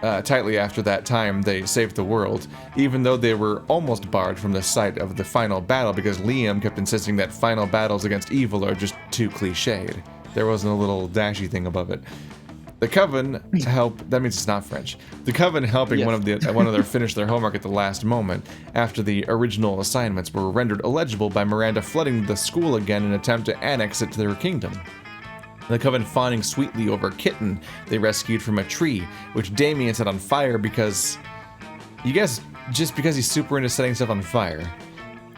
Tightly after that time, they saved the world, even though they were almost barred from the sight of the final battle because Liam kept insisting that final battles against evil are just too cliched. There wasn't a little dashy thing above it. The Coven help. That means it's not French. The Coven helping Yes. one of their finish their homework at the last moment, after the original assignments were rendered illegible by Miranda flooding the school again in an attempt to annex it to their kingdom. The Coven fawning sweetly over a kitten they rescued from a tree, which Damien set on fire because, you guess, just because he's super into setting stuff on fire.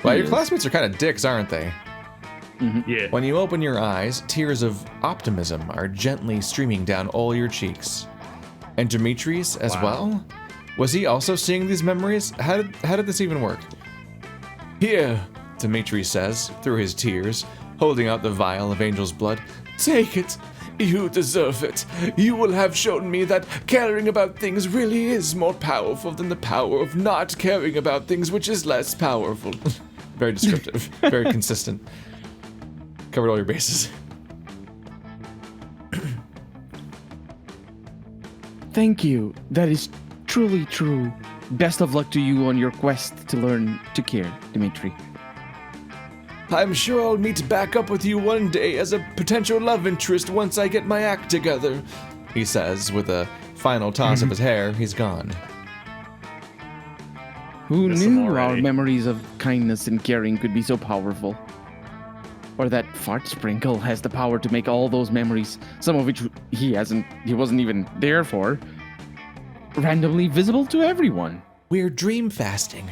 Well, your classmates are kind of dicks, aren't they? Yeah. When you open your eyes, tears of optimism are gently streaming down all your cheeks. And Dimitri's as well? Was he also seeing these memories? How did this even work? Here, Dimitri says, through his tears, holding out the vial of angel's blood. Take it. You deserve it. You will have shown me that caring about things really is more powerful than the power of not caring about things, which is less powerful. Very descriptive. Very consistent. Covered all your bases. Thank you. That is truly true. Best of luck to you on your quest to learn to care, Dimitri. I'm sure I'll meet back up with you one day as a potential love interest once I get my act together, he says, with a final toss of his hair. He's gone. Who Miss him knew our already. memories of kindness and caring could be so powerful? Or that fart sprinkle has the power to make all those memories, some of which he wasn't even there for, randomly visible to everyone. We're dream fasting.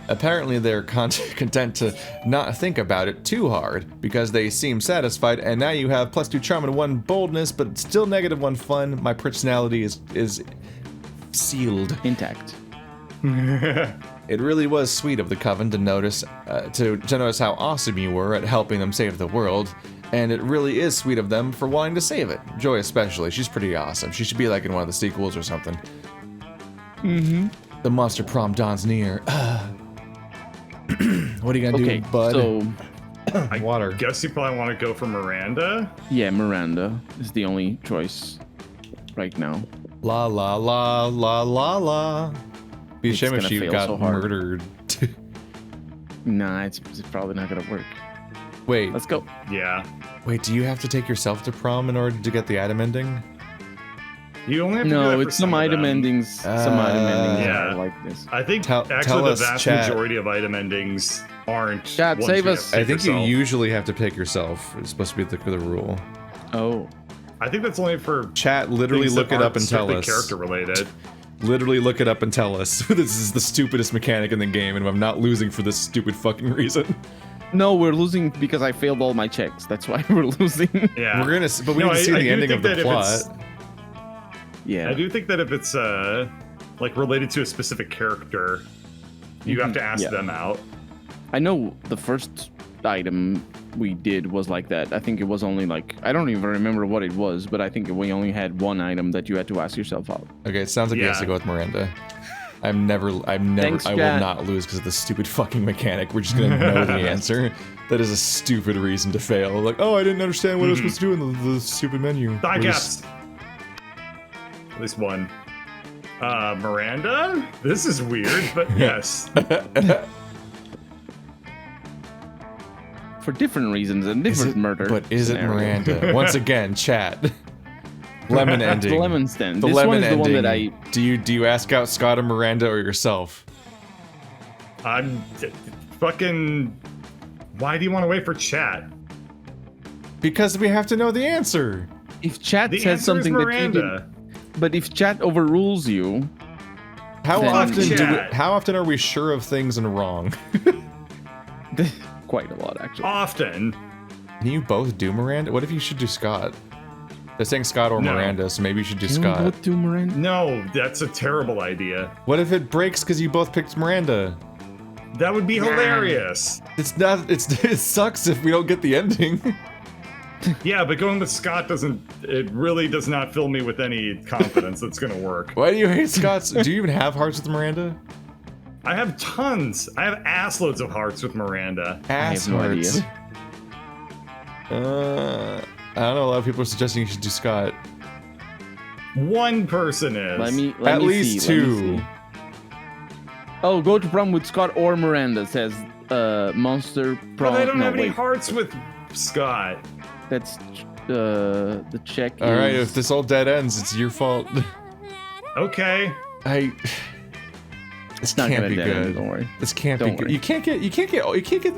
Apparently they're content to not think about it too hard because they seem satisfied, and now you have +2 charm and 1 boldness, but still -1 fun. My personality is sealed. Intact. It really was sweet of the Coven to notice notice how awesome you were at helping them save the world, and it really is sweet of them for wanting to save it. Joy especially, she's pretty awesome. She should be like in one of the sequels or something. Mm-hmm. The Monster Prom dawns near. What are you gonna Okay, do, bud? so Water. Guess you probably want to go for Miranda. yeah, Miranda is the only choice right now. La la la la la la. Be a It's shame if gonna she fail got so hard. murdered. Nah, it's probably not gonna work. Wait, Let's go. Yeah. do you have to take yourself to prom in order to get the Adam ending? You only have to do No, that for it's some of item them. endings. Some item endings yeah. are like this. I think Tell actually the us, vast chat. majority of item endings aren't. Chat, ones save you have us. to I pick think you yourself. usually have to pick yourself. It's supposed to be the rule. Oh. I think that's only for Chat, literally things look that it up aren't and tell strictly us. character related. Literally look it up and tell us. This is the stupidest mechanic in the game, and I'm not losing for this stupid fucking reason. No, we're losing because I failed all my checks. That's why we're losing. Yeah, We're gonna, but we No, need to see I the do ending think of the that if plot. it's- Yeah. I do think that if it's like related to a specific character, you have to ask Yeah. them out. I know the first item we did was like that. I think it was only like, I don't even remember what it was, but I think we only had one item that you had to ask yourself out. Okay, it sounds like he has Yeah. to go with Miranda. I'm never, Thanks, I will chat. not lose because of this stupid fucking mechanic. We're just gonna know the answer. That is a stupid reason to fail. Like, oh, I didn't understand what I was supposed to do in the stupid menu. Die We're just- caps. At least one. Miranda? This is weird, but yes. For different reasons and Is different it- murder. But is it scenario. Miranda? Once again, chat. Lemon ending. The lemon stand. The This lemon one's the one that ending. Do you ask out Scott or Miranda or yourself? I'm fucking. Why do you want to wait for chat? Because we have to know the answer. If chat The says answer is something that you Miranda. did, but if chat overrules you, How Then- often Chat. how often are we sure of things and wrong? quite a lot actually. Often. Can you both do Miranda? What if you should do Scott? They're saying Scott or No. Miranda, so maybe you should do Can we Scott. both do Miranda? No, that's a terrible idea. What if it breaks because you both picked Miranda? That would be hilarious. It's not. It sucks if we don't get the ending. Yeah, but going with Scott doesn't. It really does not fill me with any confidence that's gonna work. Why do you hate Scott's? Do you even have hearts with Miranda? I have tons. I have ass loads of hearts with Miranda. Ass have no hearts. idea. I don't know. A lot of people are suggesting you should do Scott. One person is. Let me At me least see, let me two. see. Oh, go to prom with Scott or Miranda, says Monster Prom. But I don't no, have any wait. hearts with Scott. That's the check. All right, is- if this all dead ends, it's your fault. Okay. This It's not can't gonna be dead end, good. don't worry. This can't Don't be good. worry. You can't get.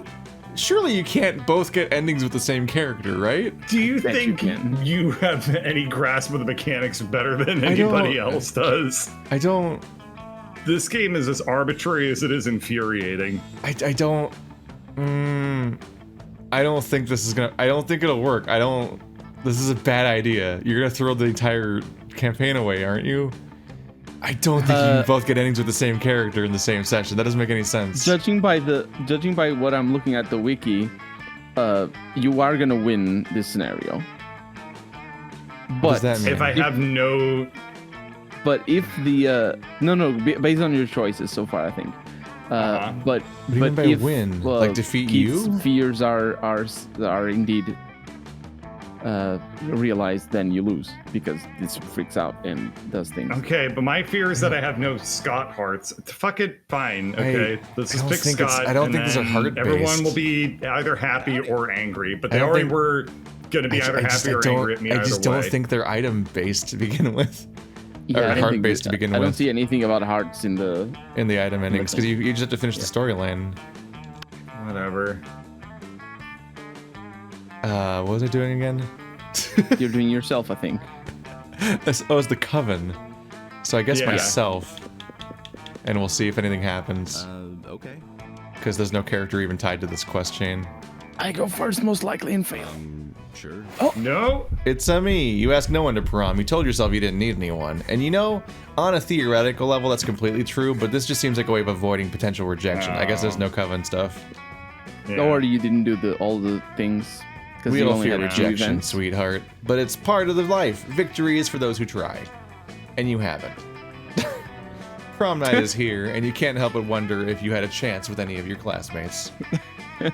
Surely you can't both get endings with the same character, right? Do you Bet you think can. you have any grasp of the mechanics better than I don't- anybody else does? I don't. This game is as arbitrary as it is infuriating. I don't. I don't think this is gonna. I don't think it'll work. I don't. This is a bad idea. You're gonna throw the entire campaign away, aren't you? I don't think you can both get endings with the same character in the same session. That doesn't make any sense. Judging by what I'm looking at the wiki, you are gonna win this scenario. What does But that mean? If I have no. but if the based on your choices so far, I think. But do you mean by if win? Like defeat Keith's you? fears are indeed realized, then you lose because this freaks out and does things. Okay, but my fear is that I have no Scott hearts. Fuck it, fine. Okay, let's I just don't pick think it's- Scott. I don't and think these are then heart-based. Everyone will be either happy or angry, but I they don't already think- were gonna be either happy or angry at me I either just way. don't think they're item based to begin with. Yeah, Or I didn't heart think based that- to begin I don't with. see anything about hearts in the. In the item endings, because you just have to finish the storyline. Whatever. What was I doing again? You're doing yourself, I think. Oh, it's the coven. So I guess Yeah. myself. And we'll see if anything happens. Okay. Because there's no character even tied to this quest chain. I go first, most likely, and fail. Sure. No. It's me. You asked no one to prom. You told yourself you didn't need anyone. And you know, on a theoretical level, that's completely true, but this just seems like a way of avoiding potential rejection. I guess there's no coven stuff. Yeah. Or you didn't do all the things because We you don't only fear had two rejection, events. sweetheart. But it's part of the life. Victory is for those who try. And you haven't. Prom night is here, and you can't help but wonder if you had a chance with any of your classmates.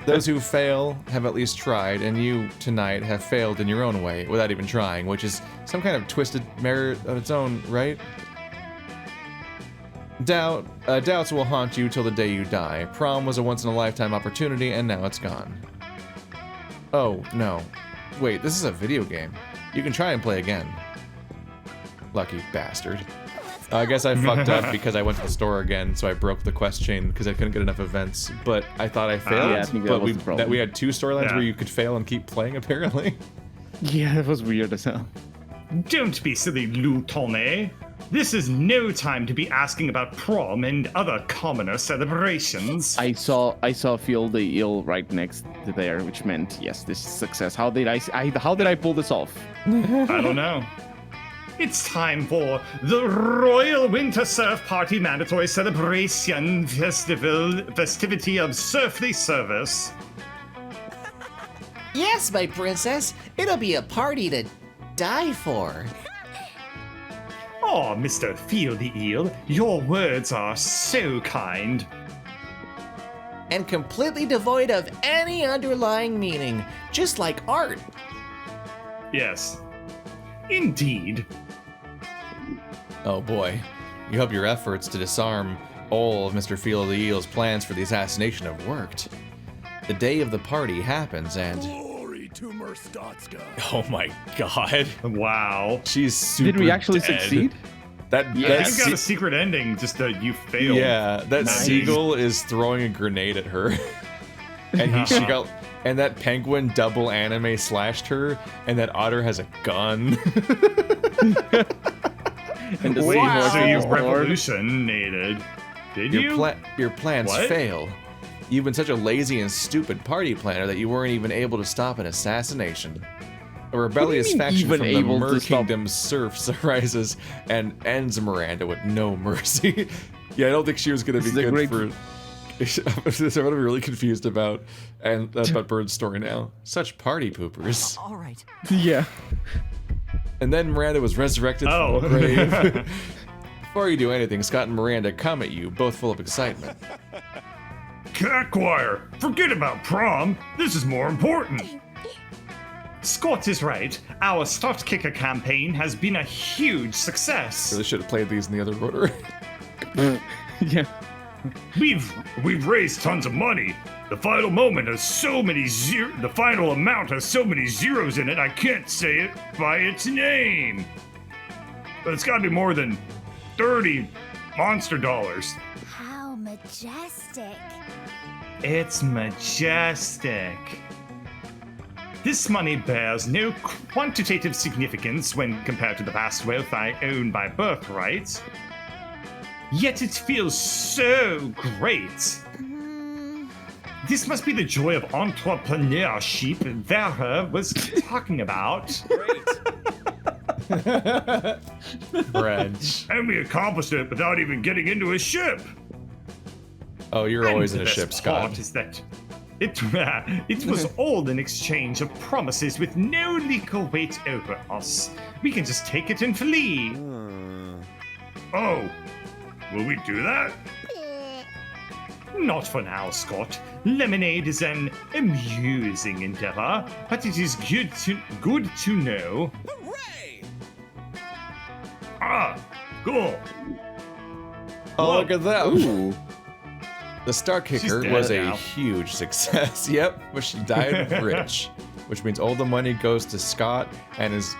Those who fail have at least tried, and you, tonight, have failed in your own way without even trying, which is some kind of twisted merit of its own, right? Doubts will haunt you till the day you die. Prom was a once-in-a-lifetime opportunity, and now it's gone. Oh, no. Wait, this is a video game. You can try and play again. Lucky bastard. I guess I fucked up because I went to the store again, so I broke the quest chain because I couldn't get enough events. But I thought I failed. Yeah, I think that was the problem. we had 2 storylines Yeah. where you could fail and keep playing, apparently. Yeah, that was weird as hell. Don't be silly, Lutone. This is no time to be asking about prom and other commoner celebrations. I saw Feel the Ill right next to there, which meant yes, this is success. How did I pull this off? I don't know. It's time for the Royal Winter Surf Party Mandatory Celebration Festivity of Surfly Service. Yes, my princess. It'll be a party to die for. Oh, Mr. Feel the Eel, your words are so kind. And completely devoid of any underlying meaning, just like art. Yes. Indeed. Oh boy. You hope your efforts to disarm all of Mr. Feel the Eel's plans for the assassination have worked. The day of the party happens and... Glory to Merstatska. Oh my god. Wow. She's super Did we actually dead. succeed? That You got a secret ending, just you failed. Yeah, that Nice. seagull is throwing a grenade at her. And she got... And that penguin double anime slashed her, and that otter has a gun. And the Wait, seahorse so you is bored. revolutionated. Did you? Your plans What? fail. You've been such a lazy and stupid party planner that you weren't even able to stop an assassination. A rebellious mean faction even from the able Mer to stop- Kingdom serfs arises and ends Miranda with no mercy. Yeah, I don't think she was going to be This is a good great- for... I'm going to be really confused about Bird's story now. Such party poopers. All right. Yeah. And then Miranda was resurrected Oh. from the grave. Before you do anything, Scott and Miranda come at you, both full of excitement. Cat choir, forget about prom. This is more important. Scott is right. Our Start Kicker campaign has been a huge success. Really should have played these in the other order. Yeah. We've raised tons of money. The final moment has so many the final amount has so many zeros in it I can't say it by its name. But it's gotta be more than 30 monster dollars. How majestic. It's majestic. This money bears no quantitative significance when compared to the vast wealth I own by birthright. Yet it feels so great. This must be the joy of entrepreneurship Vera was talking about. French. And we accomplished it without even getting into a ship. Oh, you're always in a And the ship, best Scott. part is that it was all an exchange of promises with no legal weight over us. We can just take it and flee. Oh, will we do that? Not for now, Scott. Lemonade is an amusing endeavor, but it is good to know. Hooray! Ah, cool. Oh, look at that. Ooh. The Star Kicker dead was a now. huge success. Yep, but she died rich, which means all the money goes to Scott and his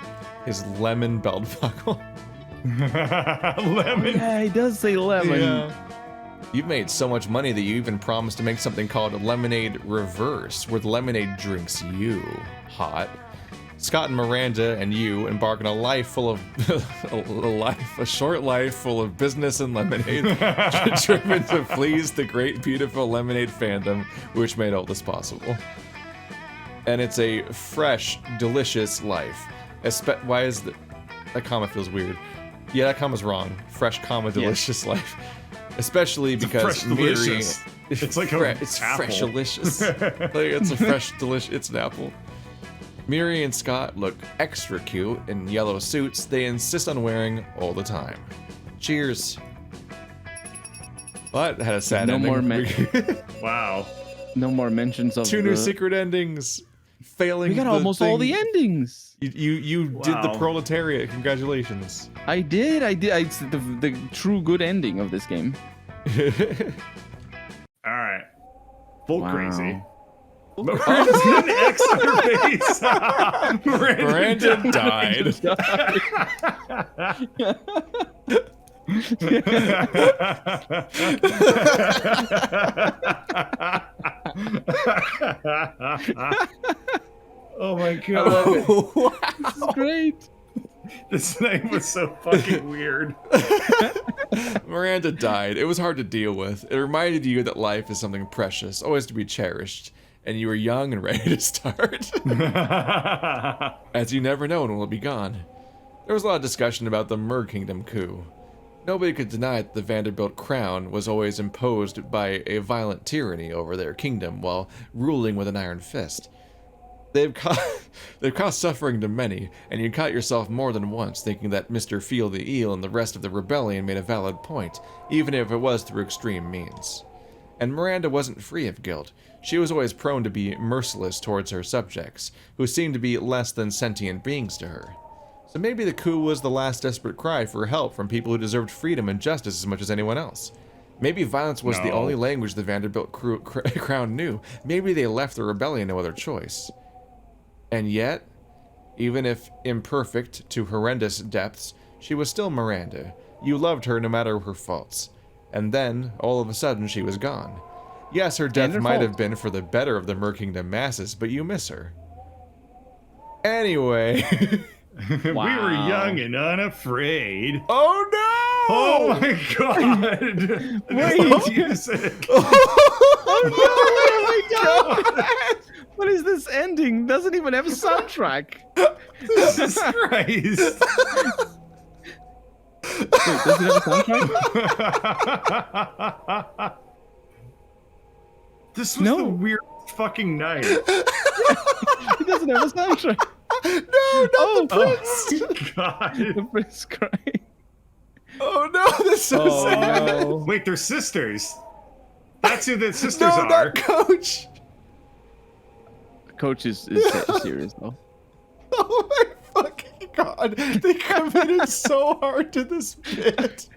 lemon belt buckle. Lemon. Yeah, he does say lemon. Yeah. You've made so much money that you even promised to make something called a lemonade reverse, where the lemonade drinks you. Hot. Scott and Miranda and you embark on a life full of a short life full of business and lemonade, driven to please the great, beautiful lemonade fandom, which made all this possible. And it's a fresh, delicious life. Why is that comma feels weird? Yeah, that comma's wrong. Fresh, comma, delicious life. Especially because fresh Miri, delicious. It's like it's apple. fresh delicious. Like it's a fresh delicious. It's an apple. Miri and Scott look extra cute in yellow suits they insist on wearing all the time. Cheers. But had a sad No ending. more Wow. No more mentions of Two new secret endings. Failing. We got the almost all the thing. endings. You did the Wow. proletariat. Congratulations. I did. It's the true good ending of this game. All right. Full Wow. crazy. Miranda's got an X on her face. Miranda died. Oh my I god. love it. Wow. This is great. This name was so fucking weird. Miranda died. It was hard to deal with. It reminded you that life is something precious, always to be cherished, and you were young and ready to start. As you never know when it will be gone. There was a lot of discussion about the Mer Kingdom coup. Nobody could deny that the Vanderbilt crown was always imposed by a violent tyranny over their kingdom while ruling with an iron fist. They've caused suffering to many, and you caught yourself more than once thinking that Mr. Feel the Eel and the rest of the rebellion made a valid point, even if it was through extreme means. And Miranda wasn't free of guilt. She was always prone to be merciless towards her subjects, who seemed to be less than sentient beings to her. So maybe the coup was the last desperate cry for help from people who deserved freedom and justice as much as anyone else. Maybe violence was the only language the Vanderbilt crown knew. Maybe they left the rebellion no other choice. And yet, even if imperfect to horrendous depths, she was still Miranda. You loved her no matter her faults. And then, all of a sudden, she was gone. Yes, her death might have been for the better of the Mer Kingdom masses, but you miss her. Anyway. We were young and unafraid. Oh no! Oh my god! Wait. Music. Oh my god! What is this ending? Doesn't even have a soundtrack. Jesus Christ! Wait, does it have a soundtrack? This was the weirdest fucking night. It doesn't have a soundtrack. No, not the prince! Oh god. The prince crying. Oh no, this is so sad. No. Wait, they're sisters. That's who the sisters No, are. not Coach. Coach is serious though. Oh my fucking god. They committed so hard to this bit.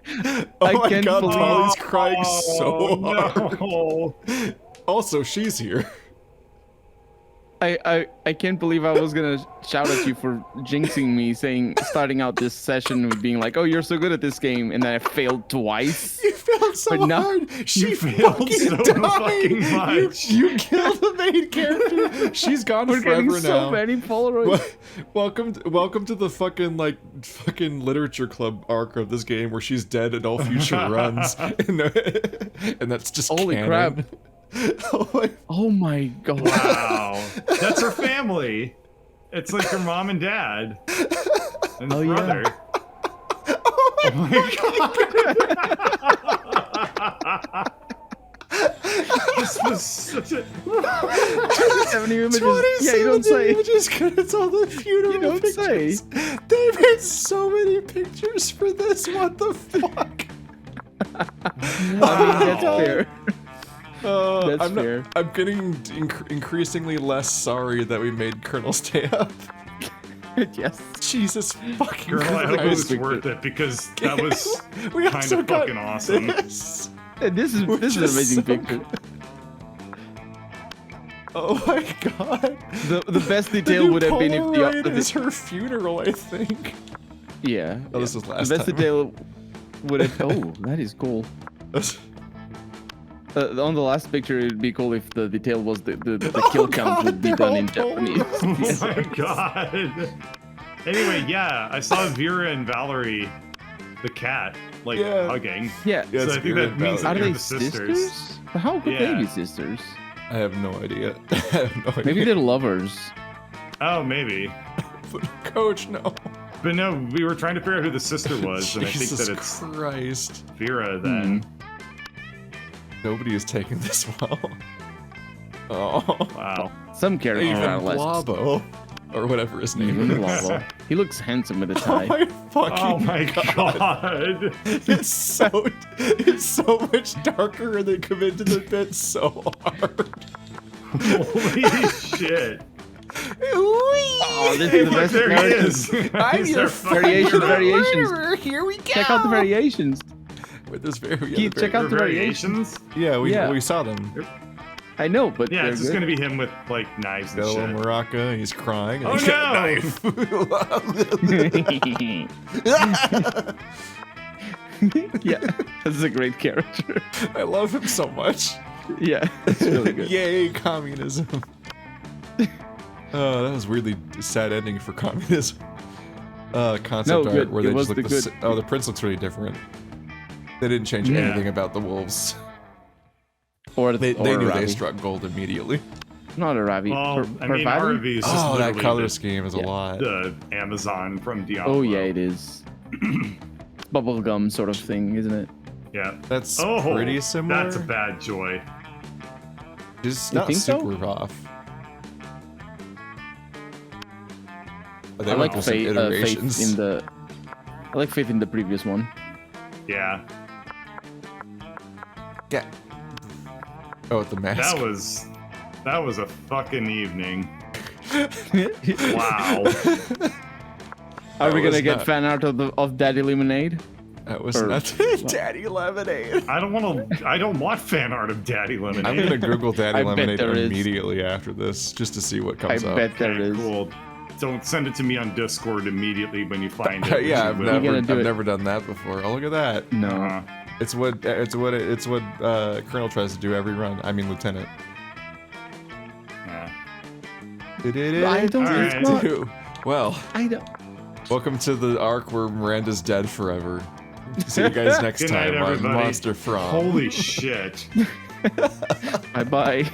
Oh I my can't god, believe- Molly's crying so hard. No. Also, she's here. I can't believe I was gonna shout at you for jinxing me, starting out this session with being like, "Oh, you're so good at this game," and then I failed twice. You failed so But no, hard. She failed fucking so died. fucking much. You killed the main character. She's gone We're forever getting now. so many Polaroids. Welcome to the fucking literature club arc of this game where she's dead in all future runs, and that's just Holy canon. crap. Oh my god. Wow. That's her family. It's like her mom and dad. And Oh, yeah. brother. Oh my god. This was such a. 70 images. 27 Yeah, you don't say. images, 'cause it's all the funeral You don't pictures. say. They made so many pictures for this. What the fuck? I mean, that's fair. That's I'm fair. I'm getting increasingly less sorry that we made Colonel stay up. Yes. Jesus fucking Girl, I hope it was Christ. worth it because that was We kind also of got fucking awesome. this. This is Which an is amazing so picture. Oh my god. The best detail would have been if Polaroid the is her funeral, I think. yeah. Oh, this was last The best time. detail would have. Oh, that is cool. On the last picture, it'd be cool if the detail was the kill count would be they're done all in Japanese. Oh my god. Anyway, yeah, I saw Vera and Valerie, the cat, like Yeah. hugging. Yeah. Yeah, So it's I think Vera that and means Valerie. that Are they're they the sisters. sisters? How could they Yeah. be sisters? I have no idea. I have no idea. Maybe they're lovers. Oh, maybe. Coach, no. But no, we were trying to figure out who the sister was, and I think Jesus that it's Christ. Vera then. Nobody is taking this well. Oh. Wow. Some characters Even are less. Blobbo. Or whatever his name Even is. Lavo. He looks handsome with a Oh tie. my fucking Oh my god. It's so much darker and they come into the bit so hard. Holy shit. Oh, this Hey, is the look, best there he characters. is. I'm He's your our fucking Variations, hero. variations. Here we go. Check out the variations. With this very Keith, check out the variations. Yeah, we Yeah. saw them. I know, but Yeah, they're it's just good. gonna be him with like knives and Got a little shit. maraca, he's crying. And Oh he's got a knife. Yeah, that's a great character. I love him so much. Yeah, it's really good. Yay, communism. Oh, that was weirdly sad ending for communism. Concept No, art good. where It they was just look the the good. oh, the prince looks really different. They didn't change Yeah. anything about the wolves. Or They or knew Ravi. they struck gold immediately. Not a Ravi. Well, I mean, Ravi? RV is just Oh, that literally color scheme is a Yeah. lot. the Amazon from Diablo. Oh yeah, it is. Bubblegum sort of thing, isn't it? Yeah. That's Oh, pretty similar. That's a bad joy. Just You not think so? super off. But they I went like through some Faith iterations. in the. I like Faith in the previous one. Yeah. Yeah. Oh, with the mask. That was a fucking evening. Wow. Are we was gonna get not- fan art of Daddy Lemonade? That was or- not Daddy Lemonade. I don't want fan art of Daddy Lemonade. I'm gonna Google Daddy I bet Lemonade there is. immediately after this, just to see what I comes up. bet there Okay, is. cool. Don't send it to me on Discord immediately when you find it. Yeah, which I've you will. gonna do I've it. never done that before. Oh, look at that. No. Uh-huh. It's what Colonel tries to do every run. I mean, Lieutenant. Yeah. I don't Alright. think it's not. Well, I don't. welcome to the arc where Miranda's dead forever. See you guys next Good night, time on everybody. Monster Prom. Holy shit. Bye bye.